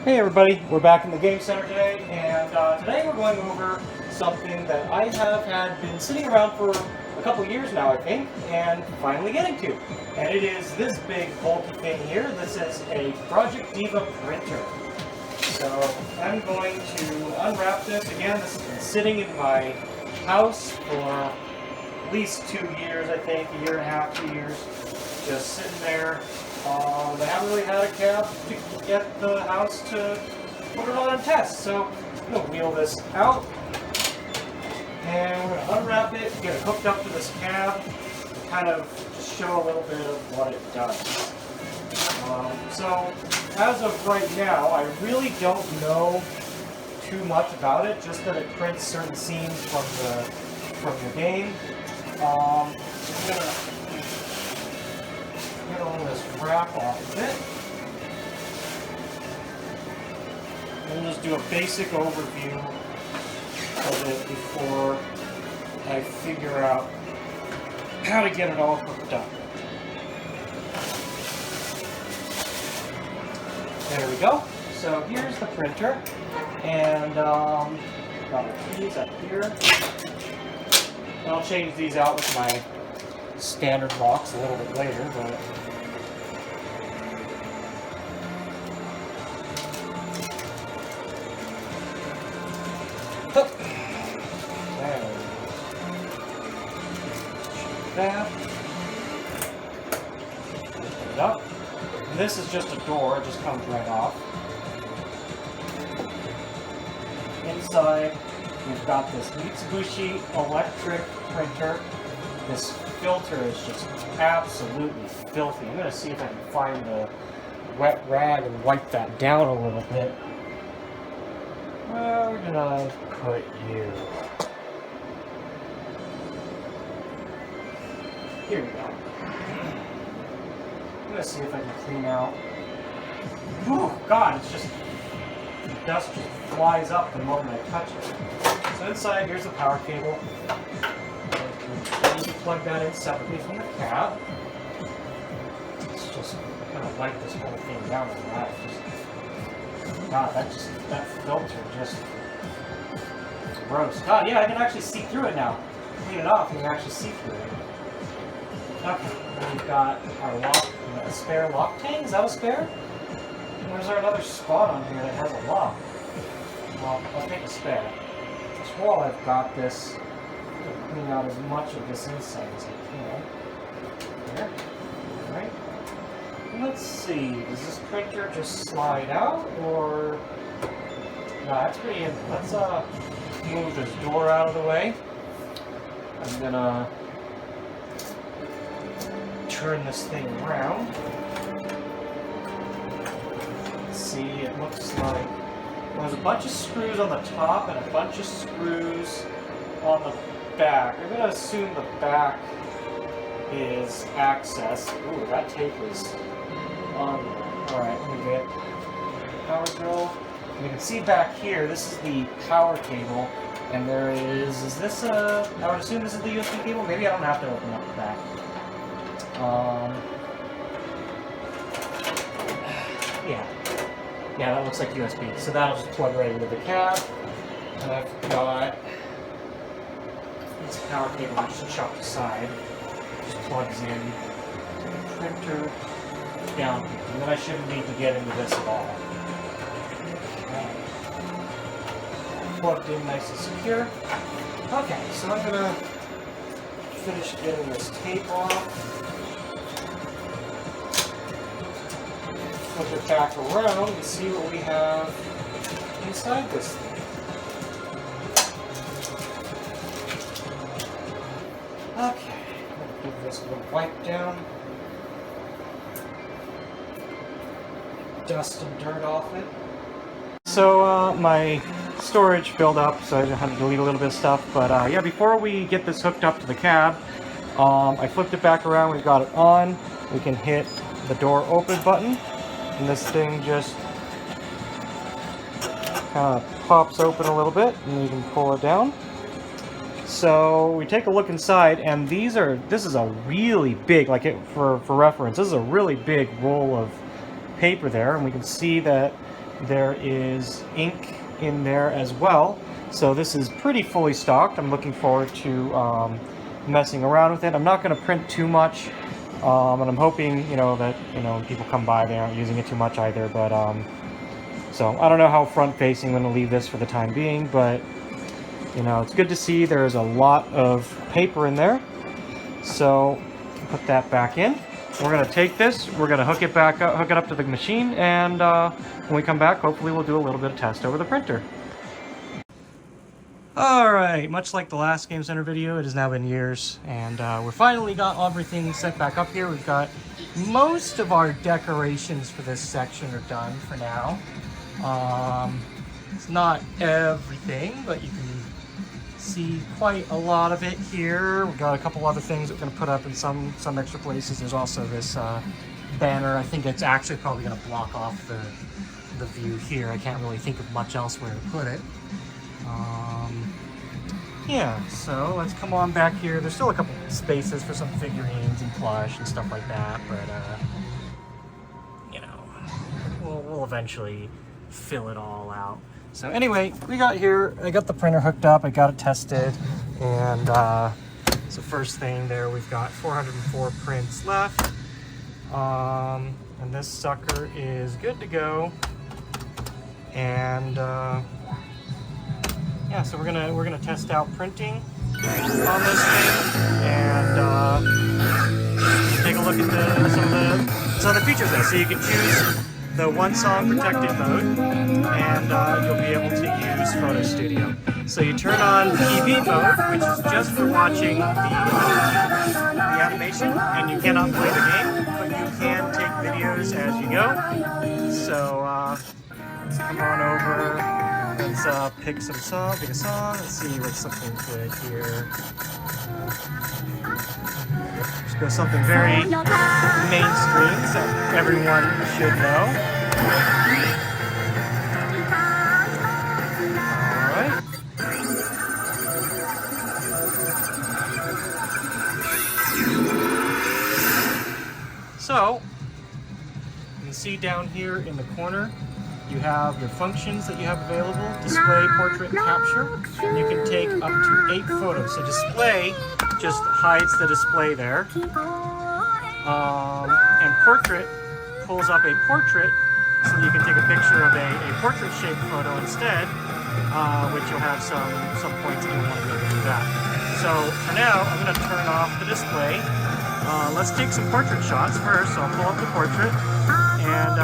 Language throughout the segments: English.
Hey everybody, we're back in the Game Center today, and today we're going over something that I have been sitting around for a couple years now, I think, and finally getting to. And it is this big bulky thing here. This is a Project DIVA printer. So I'm going to unwrap this. Again, this has been sitting in my house for at least 2 years, I think, a year and a half, 2 years, just sitting there. They haven't really had a cab to get the house to put it on and test, so I'm going to wheel this out, and we're going to unwrap it, get it hooked up to this cab, and kind of just show a little bit of what it does. So, as of right now, I really don't know too much about it, just that it prints certain scenes from the game. I'm going to get all this wrap off of it. And just do a basic overview of it before I figure out how to get it all hooked up. There we go. So here's the printer, and got my keys up here. And I'll change these out with my standard locks a little bit later, but that. Open it up. And this is just a door, it just comes right off. Inside, we've got this Mitsubishi electric printer. This filter is just absolutely filthy. I'm going to see if I can find the wet rag and wipe that down a little bit. Where did I put you? Here we go. I'm going to see if I can clean out. Oh God, it's just, the dust just flies up the moment I touch it. So inside, here's the power cable. You can plug that in separately from the cab. Let's just kind of wipe this whole thing down with that. God, that filter just gross. God, yeah, I can actually see through it now. Clean it off, and you can actually see through it. Okay, then we've got our lock, a spare lock tank. Is that a spare? Or is there another spot on here that has a lock? Well, I'll take a spare. Just while I've got this, I'm going to clean out as much of this inside as I can. There. Alright. Let's see, does this printer just slide out, or... No, that's pretty easy. Let's move this door out of the way. I'm gonna turn this thing around. Let's see, it looks like there's a bunch of screws on the top and a bunch of screws on the back. I'm gonna assume the back is access. Ooh, that tape is on there. Alright, let me get power drill. You can see back here, this is the power cable, and there is this I would assume this is the USB cable? Maybe I don't have to open up the back. Yeah, that looks like USB. So that'll just plug right into the cab. And I've got this power cable just chopped aside. Just plugs in the printer down here. And then I shouldn't need to get into this at all. Okay. Plugged in nice and secure. Okay, so I'm gonna finish getting this tape off. Flip it back around and see what we have inside this thing. Okay, I'm going to give this a little wipe down. Dust and dirt off it. So my storage filled up, so I had to delete a little bit of stuff. But yeah, before we get this hooked up to the cab, I flipped it back around. We've got it on. We can hit the door open button. And this thing just kind of pops open a little bit, and you can pull it down. So we take a look inside, and this is a really big, for reference, this is a really big roll of paper there, and we can see that there is ink in there as well. So this is pretty fully stocked. I'm looking forward to messing around with it. I'm not going to print too much, and I'm hoping, that, people come by, they aren't using it too much either, but, so I don't know how front-facing I'm going to leave this for the time being, but, it's good to see there's a lot of paper in there. So, put that back in. We're going to take this, we're going to hook it up to the machine, and when we come back, hopefully we'll do a little bit of test over the printer. Alright, much like the last Game Center video, it has now been years, and we finally got everything set back up here. We've got most of our decorations for this section are done for now. It's not everything, but you can see quite a lot of it here. We've got a couple other things that we're going to put up in some extra places. There's also this banner. I think it's actually probably going to block off the view here. I can't really think of much else where to put it. Yeah, so let's come on back here. There's still a couple spaces for some figurines and plush and stuff like that, but we'll eventually fill it all out. So anyway, I got the printer hooked up, I got it tested, and so first thing there, we've got 404 prints left, and this sucker is good to go, and yeah, so we're gonna test out printing on this thing, and take a look at some of the features there. So you can choose the one song protected mode, and you'll be able to use Photo Studio. So you turn on PV mode, which is just for watching the animation, and you cannot play the game, but you can take videos as you go. So let's come on over. Let's pick a song. Let's see what's something good here. Let's go something very mainstream that everyone should know. Alright. So, you can see down here in the corner, you have your functions that you have available: display, portrait, capture, and you can take up to 8 photos. So display just hides the display there, and portrait pulls up a portrait, so you can take a picture of a portrait-shaped photo instead, which you'll have some points that you want to be able to do that. So for now, I'm going to turn off the display. Let's take some portrait shots first. So I'll pull up the portrait, and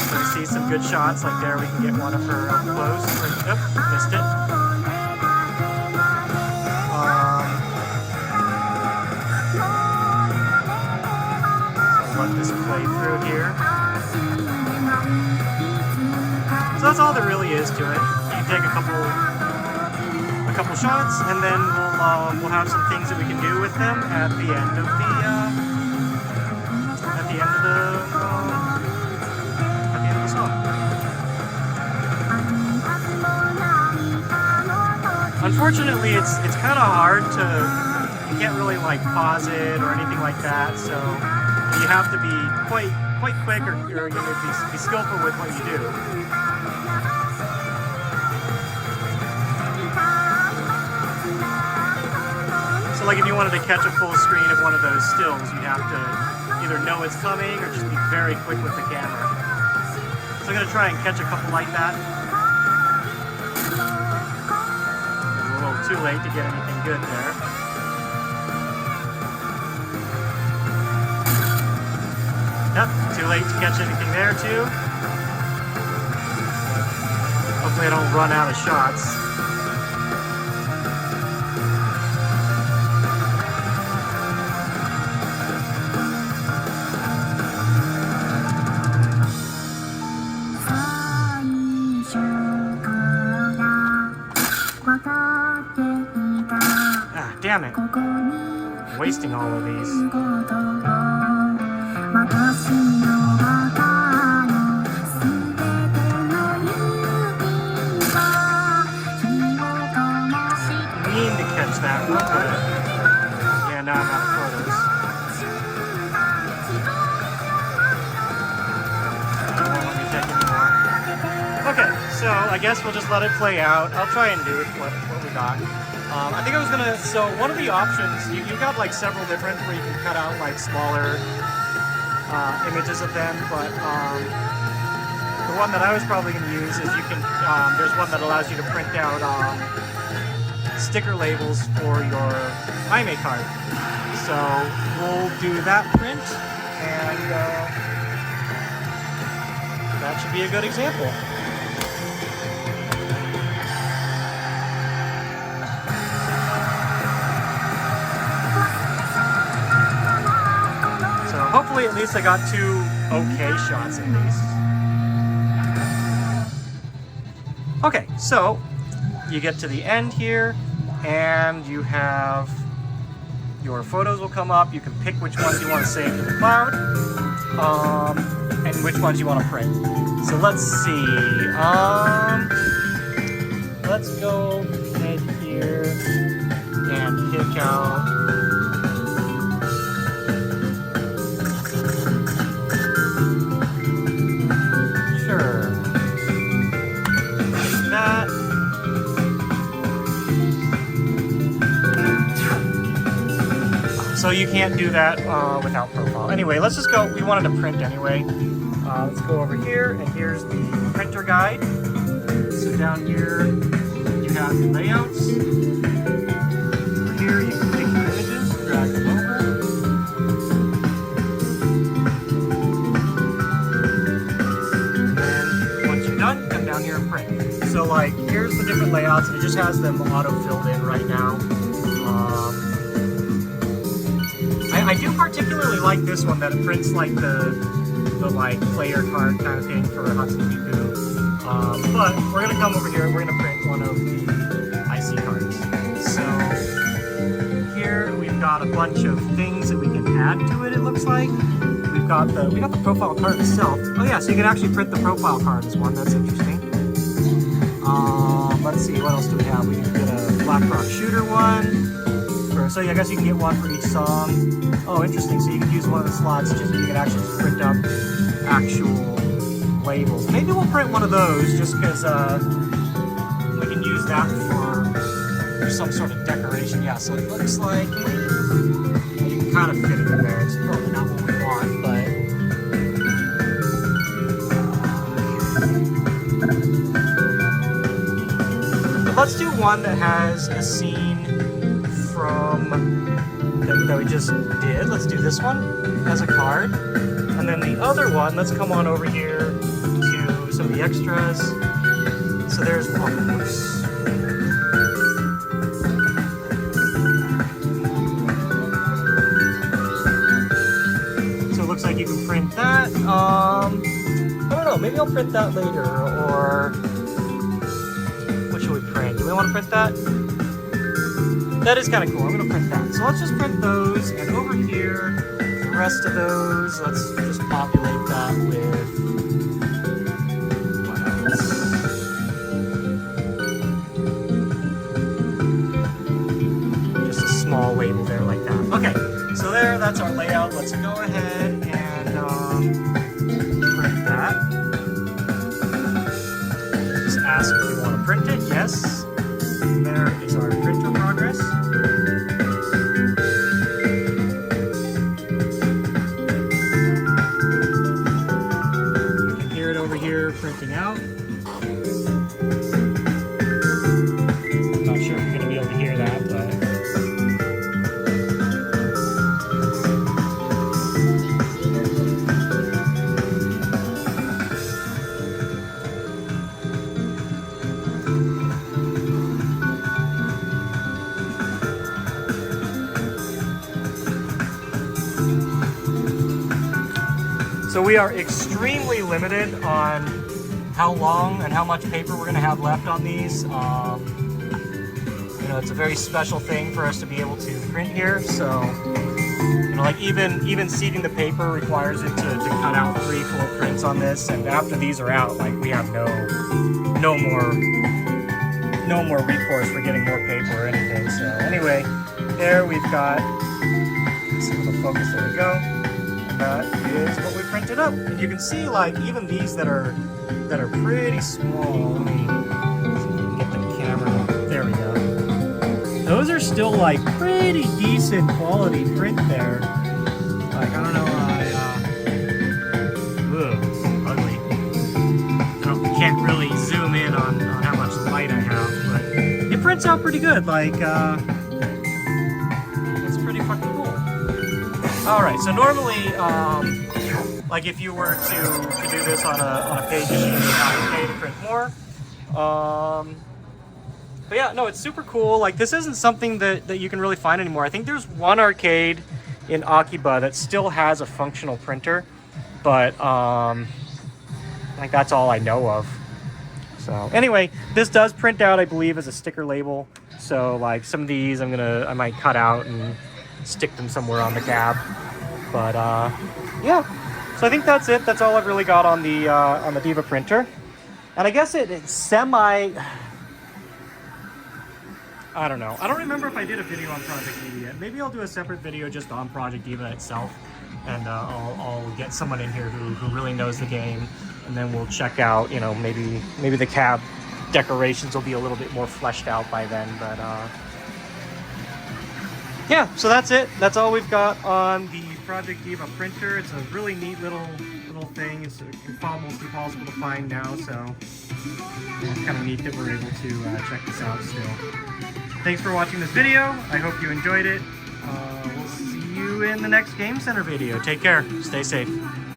so we see some good shots, like there we can get one of her up close. Oop, missed it. So let this play through here. So that's all there really is to it. You take a couple shots, and then we'll have some things that we can do with them at the end of the Unfortunately, it's kind of hard to, you can't really like pause it or anything like that, so you have to be quite quick, or you know, be skillful with what you do. So like if you wanted to catch a full screen of one of those stills, you'd have to either know it's coming or just be very quick with the camera. So I'm going to try and catch a couple like that. Too late to get anything good there. Yep, too late to catch anything there too. Hopefully I don't run out of shots. Damn it. I'm wasting all of these. Mean to catch that one, but yeah, now I'm out of photos. I don't want to let me take any more. So I guess we'll just let it play out. I'll try and do what we got. I think I was gonna, so one of the options, you got like several different where you can cut out like smaller images of them, but the one that I was probably gonna use is you can, there's one that allows you to print out sticker labels for your anime card. So we'll do that print, and that should be a good example. So hopefully at least I got 2 okay shots at least. Okay, so you get to the end here, and you have your photos will come up. You can pick which ones you want to save to the cloud, and which ones you want to print. So let's see. Let's go ahead here and pick out. Sure. Like that. So you can't do that without profile. Anyway, let's just go. We wanted to print anyway. Let's go over here, and here's the printer guide. So down here, you have your layouts. Over here, you can take your images, drag them over. And then once you're done, come down here and print. So like, here's the different layouts, and it just has them auto-filled in right now. I do particularly like this one that it prints like the like player card kind of thing for Hatsune Miku. But we're gonna come over here and we're gonna print one of the IC cards. So here we've got a bunch of things that we can add to it. It looks like we got the profile card itself. Oh yeah, so you can actually print the profile card as one. That's interesting. Let's see, what else do we have? We can get a Black Rock Shooter one. So I guess you can get one for each song. Oh, interesting. So you can use one of the slots, just you can actually just print up actual labels. Maybe we'll print one of those just because we can use that for some sort of decoration. Yeah, so it looks like you can kind of fit it in there. It's probably not what we want, but let's do one that has a scene that we just did. Let's do this one as a card, and then the other one, let's come on over here to some of the extras. So there's one. Oops. So it looks like you can print that. I don't know, maybe I'll print that later, or what should we print? Do we want to print that? That is kind of cool. I'm going to print that. So let's just print those, and over here, the rest of those, let's just populate that with what else? Just a small label there like that. Okay, so there, that's our layout. Let's go ahead and print that. Just ask if you want to print it. Yes. There is our printer progress. You can hear it over here printing out. I'm not sure if you're going to be able to hear that, but... So we are extremely limited on how long and how much paper we're going to have left on these. You know, it's a very special thing for us to be able to print here. So, you know, like even seeding the paper requires it to cut out 3 full prints on this. And after these are out, like we have no more recourse for getting more paper or anything. So anyway, there we've got. Let's see with the focus. There we go. That is what we printed up, and you can see like even these that are that are pretty small. Let me get the camera. There we go. Those are still like pretty decent quality print there. Like, I don't know why. Ugh, it's ugly. I can't really zoom in on how much light I have, but it prints out pretty good. Like, it's pretty fucking cool. Alright, so normally, like if you were to do this on a page machine, you have to pay to print more. But yeah, no, it's super cool. Like, this isn't something that you can really find anymore. I think there's one arcade in Akiba that still has a functional printer, but like that's all I know of. So anyway, this does print out, I believe, as a sticker label. So like some of these I might cut out and stick them somewhere on the cab. But yeah, so I think that's it. That's all I've really got on the Diva printer. And I guess it's semi... I don't know. I don't remember if I did a video on Project Diva yet. Maybe I'll do a separate video just on Project Diva itself. And I'll get someone in here who really knows the game. And then we'll check out, you know, maybe the cab decorations will be a little bit more fleshed out by then. But yeah, so that's it. That's all we've got on the Project Diva printer. It's a really neat little thing. It's almost impossible to find now, so it's kind of neat that we're able to check this out still. Thanks for watching this video. I hope you enjoyed it. We'll see you in the next Game Center video. Take care. Stay safe.